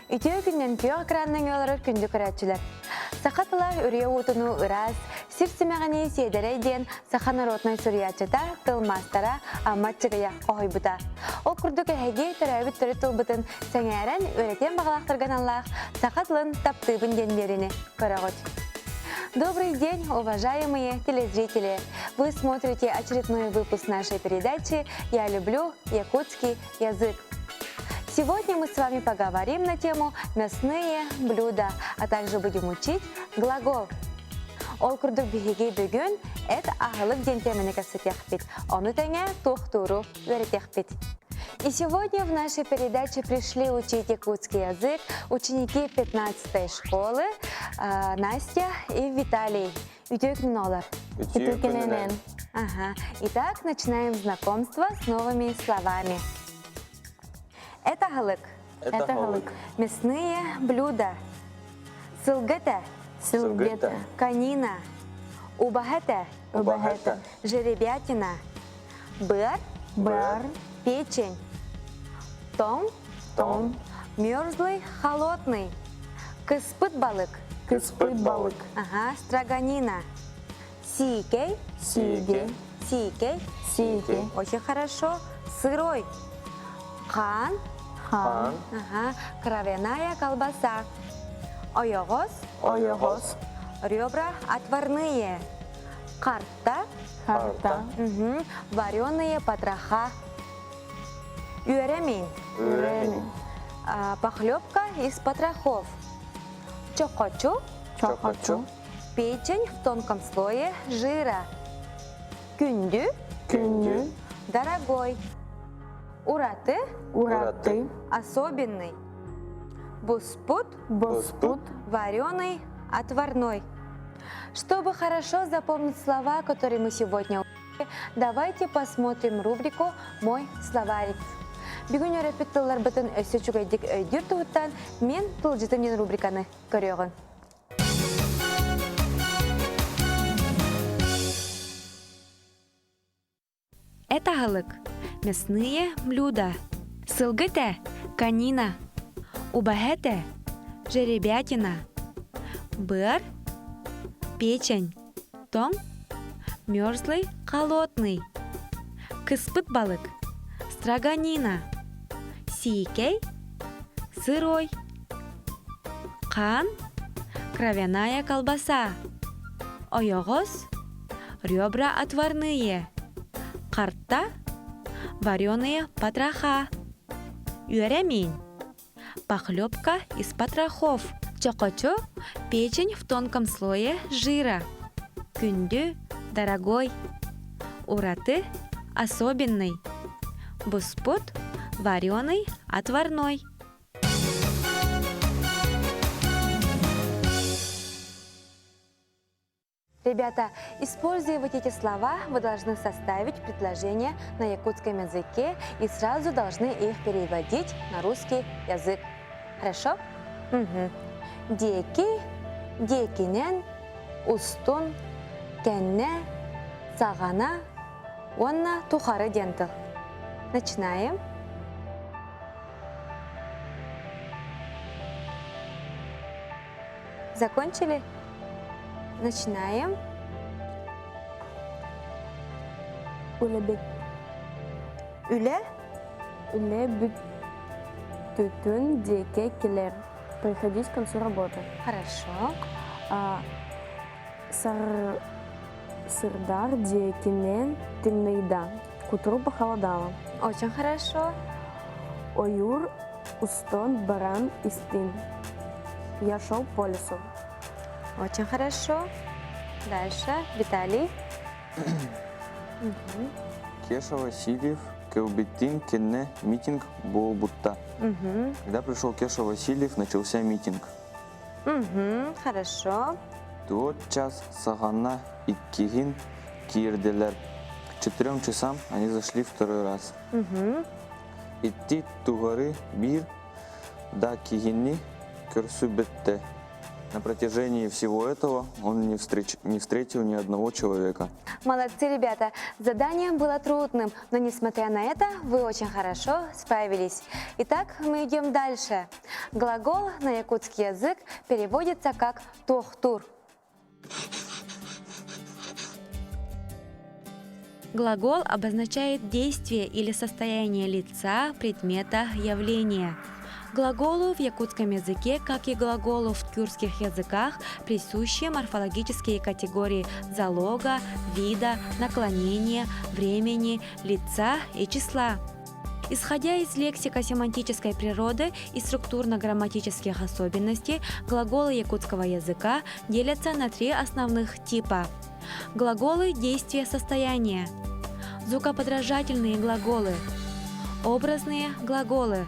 Ütüö günnen kүйög ekranның оларыр күнді көрәтчілер. Сақатылар үрие утыну ырас, сирсімәғіне седерейден сақа народной сүриятчыта тылмастара аматчығыя қойбыта. Ол күрдік әйге түрәбіт түрі тылбытын сәңәрін өретен бағалақтырған Аллах сақатылын таптыбын денберіні көрәғыт. Добрый день, уважаемые телезрители! Вы смотрите очередной выпуск нашей передачи «Я люблю якутский язык». Сегодня мы с вами поговорим на тему «Мясные блюда», а также будем учить глагол. Ол күрдік бігеге бүгін әт ағылық дентемені кәсітекпет, оны тәңе тоқтуру өретекпет. И сегодня в нашей передаче пришли учить якутский язык ученики 15-й школы Настя и Виталий. Ага. Итак, начинаем знакомство с новыми словами. Это галык. Мясные блюда. Сылгыта. Конина. Убагата. Жеребятина. Быр. Печень. Том. Мерзлый, холодный. Кыспыт балык. Ага. Строганина. Сикей. Очень хорошо. Сырой. Хан. Ага. Кровяная колбаса. Ойогоз. Ребра отварные. Карта. Угу. Вареные потроха. Юремин. Похлебка из потрохов. Чокочу. Печень в тонком слое жира. Күндү. Дорогой. Ураты. Особенный. Буспут. Вареный, отварной. Чтобы хорошо запомнить слова, которые мы сегодня учили, давайте посмотрим рубрику «Мой словарик». Бүгін өрепеттілер бұтын өсі чүгейдік өйдір тұғыттан мен тұлжытымнен рубриканы көріғын. Это галык. Мясные блюда. Сылгыта. Конина. Убагата. Жеребятина. Быр. Печень. Том. Мерзлый, холодный. Кыспыт балык. Строганина. Сикей. Сырой. Қан. Кровяная колбаса. Ойогоз. Ребра отварные. Карта. Вареные потроха. Юремин. Похлебка из потрохов. Чокочо. Печень в тонком слое жира. Күндү. Дорогой. Ураты. Особенный. Буспут. Вареный. Отварной. Ребята, используя вот эти слова, вы должны составить предложения на якутском языке и сразу должны их переводить на русский язык. Хорошо? Угу. Деки, декинен, устун, кенне, сагана, онна тухары дентл. Начинаем. Закончили? Начинаем. Үле бүтін деке келер. Приходить к концу работы. Хорошо. Сырдар декинен темнейда. К утру похолодало. Очень хорошо. Оюр устон баран истин. Я шел по лесу. Очень хорошо. Дальше. Виталий. Кеша Васильев, Кэлбеттин, Кенне, митинг Болбутта. Когда пришел Кеша Васильев, начался митинг. Хорошо. Тот час сағана иккигин киерделер. К 4 часам они зашли второй раз. Идти тугары бир да кигинни көрсү бетте. На протяжении всего этого он не встретил ни одного человека. Молодцы, ребята! Задание было трудным, но несмотря на это, вы очень хорошо справились. Итак, мы идем дальше. Глагол на якутский язык переводится как «тохтур». Глагол обозначает действие или состояние лица, предмета, явления. Глаголу в якутском языке, как и глаголу в тюркских языках, присущи морфологические категории залога, вида, наклонения, времени, лица и числа. Исходя из лексико-семантической природы и структурно-грамматических особенностей, глаголы якутского языка делятся на три основных типа. Глаголы действия состояния, звукоподражательные глаголы, образные глаголы.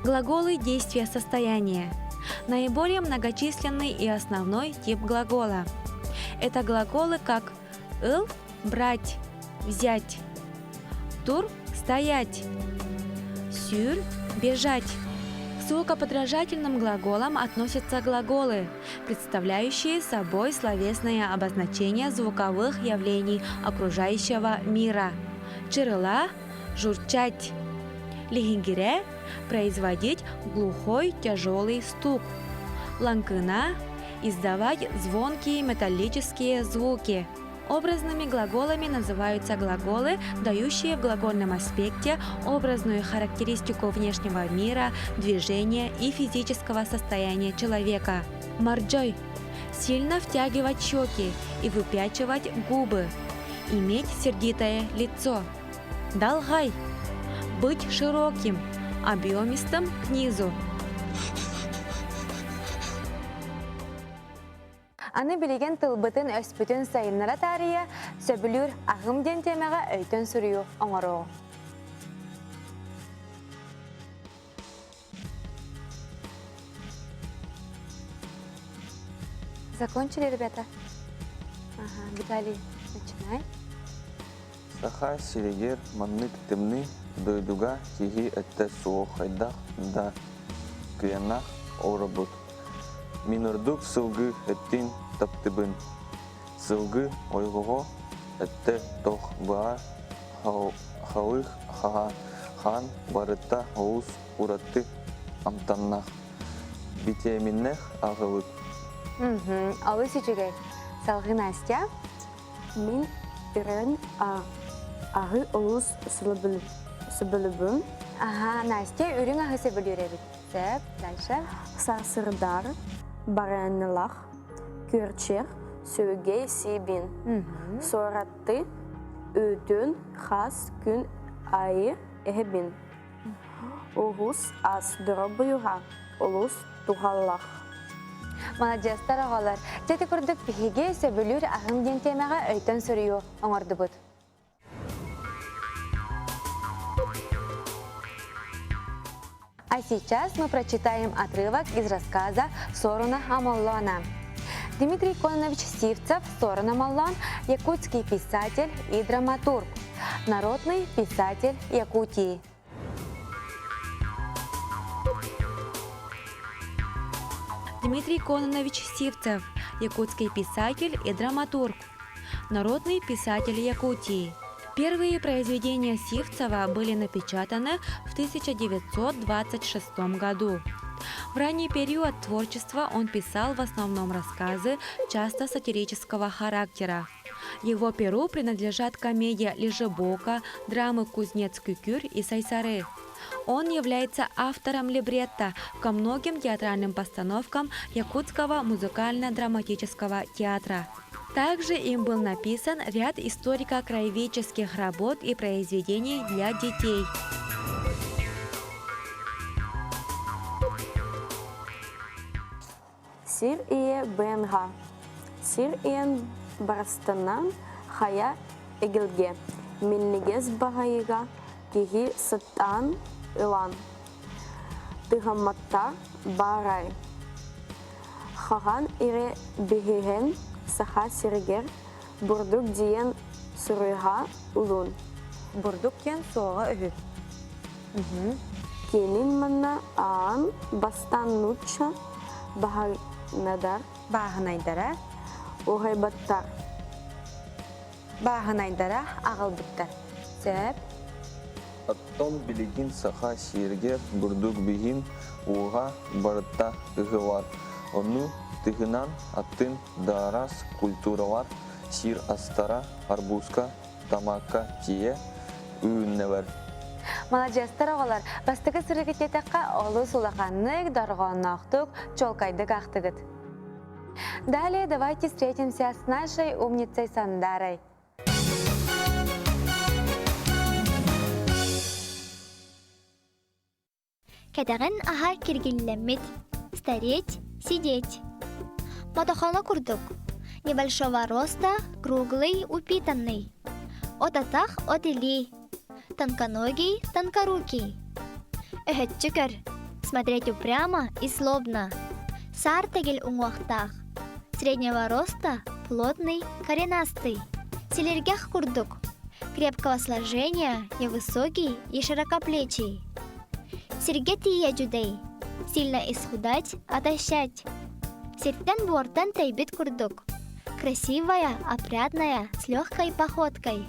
Глаголы действия состояния. Наиболее многочисленный и основной тип глагола. Это глаголы как «ыл» – брать, взять, «тур» – стоять, «сюр» – бежать. К звукоподражательным глаголам относятся глаголы, представляющие собой словесное обозначение звуковых явлений окружающего мира. Чырыла – журчать, лихингире – производить глухой тяжелый стук, ланкына – издавать звонкие металлические звуки. Образными глаголами называются глаголы, дающие в глагольном аспекте образную характеристику внешнего мира, движения и физического состояния человека. Марджой – сильно втягивать щеки и выпячивать губы, иметь сердитое лицо. Далгай – быть широким, объемистым к низу. Аны билеген тылбытын өспүтін сайыннара тария, сөбілүр ағым ден темеға өйтін сүрію оңыру. Закончили, ребята? Ага, Виталий, начинай. Саха сирегер маннык темны дойдуга тиги этте суохайдах да кыянах орабут. Минордук сылгы эттин таптыбын. Сылгы ойгого этте тох баа халых хан барытта оуз уратты амтаннах. Битеминнех ағылык. Алыс үчігей. Салғы Настя. Мин ирен ағы олус сыбылыбын. Ага, Настя, үрің ағы сөбілі үребіт. Сөп, дальше. Сарсырдар, баранылах, көрчер, сөге сибин. Соратты, өтін, хас, күн, айы, эхебин. Оғыз ас дұрабыйға, олус туғаллах. Молодецтар ағалар. Жәті күрдік пихеге сөбілір ағым ден темеға өйтін сүрію оңырды бұд. А сейчас мы прочитаем отрывок из рассказа Сорона Амаллона. Дмитрий Кононович Сивцев, Сорон Амаллон, якутский писатель и драматург, народный писатель Якутии. Дмитрий Кононович Сивцев, якутский писатель и драматург, народный писатель Якутии. Первые произведения Сивцева были напечатаны в 1926 году. В ранний период творчества он писал в основном рассказы, часто сатирического характера. Его перу принадлежат комедия «Лежебока», драмы «Кузнец Кюкюр» и «Сайсары». Он является автором либретто ко многим театральным постановкам Якутского музыкально-драматического театра. Также им был написан ряд историко-краеведческих работ и произведений для детей. Сир ие бенга. Сир иен барстанан хая эгелге. Милнигез багайга киги саттан илан. Тыгаматта барай. Хаган ире бихеген саха сиргер бурдук диен суруйга улун. Бурдук кен соға үхі. Келин манна аан бастан нуча Надар. Бағынайдара, Угайбаттар. бағынайдара ағылбыттар. Сөп, Оттон билигин саха сирге бурдук бигин уға барытта ыгылар. Ону тыгынан аттын дарас культуралар сир астара арбузка тамакка тие үйінневер. Малажастар оғалар, бастығы сырығытетаққа олы сулақаннык, дарғаннақтық, чолкайдық ақтығыт. Далее давайте встретимся с нашей умницей Сандарой. Кәдәғін аға кергелләмет, стареть, сидеть. Мотохона курдук. Небольшого роста, круглый, упитанный. Отатах отели. Тонконогий, тонкорукий. Чукер. Смотреть упрямо и злобно. Сартегель уңуақтах. Среднего роста, плотный, коренастый. Селергях курдук. Крепкого сложения, невысокий и широкоплечий. Сергетия джудей. Сильно исхудать, отощать. Сертен бортен тайбит курдук. Красивая, опрятная, с легкой походкой.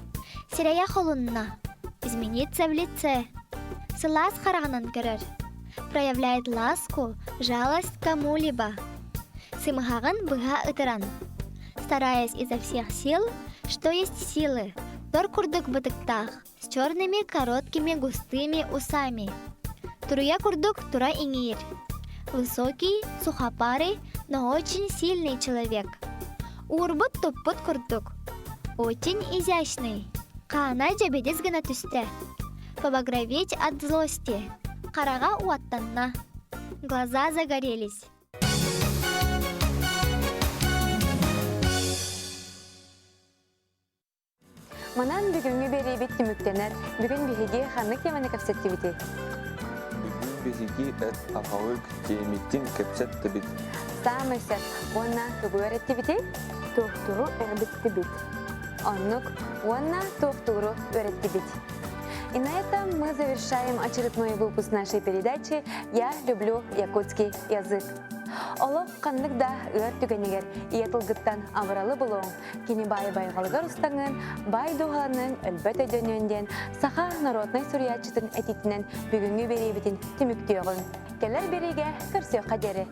Серея холунна. Измениться в лице. Сылас харагнан көрөр. Проявляет ласку, жалость к кому-либо. Сымхаган быга ытыран. Стараясь изо всех сил, что есть силы. Тор курдук бытыктах, с черными короткими густыми усами. Туруя курдук тура ингир. Высокий, сухопарый, но очень сильный человек. Урбут туппут курдук. Очень изящный. Каана жабедес гына түсте. Побагроветь от злости. Карага уаттанна. Глаза загорелись. Манан бүгінгі бері бет түміктенер, бүгін бігеге қанық темені көпсетті біте. Бүгін бігеге әт ағауык теметтен кәпсетті бит. Самый сет, онна тугу өретті біте? Тухтуру эрбитти бит. Оннук, онна туқтуру өретті бит. И на этом мы завершаем очередной выпуск нашей передачи «Я люблю якутский язык». Олық қандықда өр түгенегер иетілгіттан авыралы болуың, кені бай-байғалғар ұстаңын, бай дұғалының өлбөт өдөнөнден, саха народный суриятчытын әтетінен бүгінгі берейбетін түміктеуғын. Келер береге көрсеу қадері.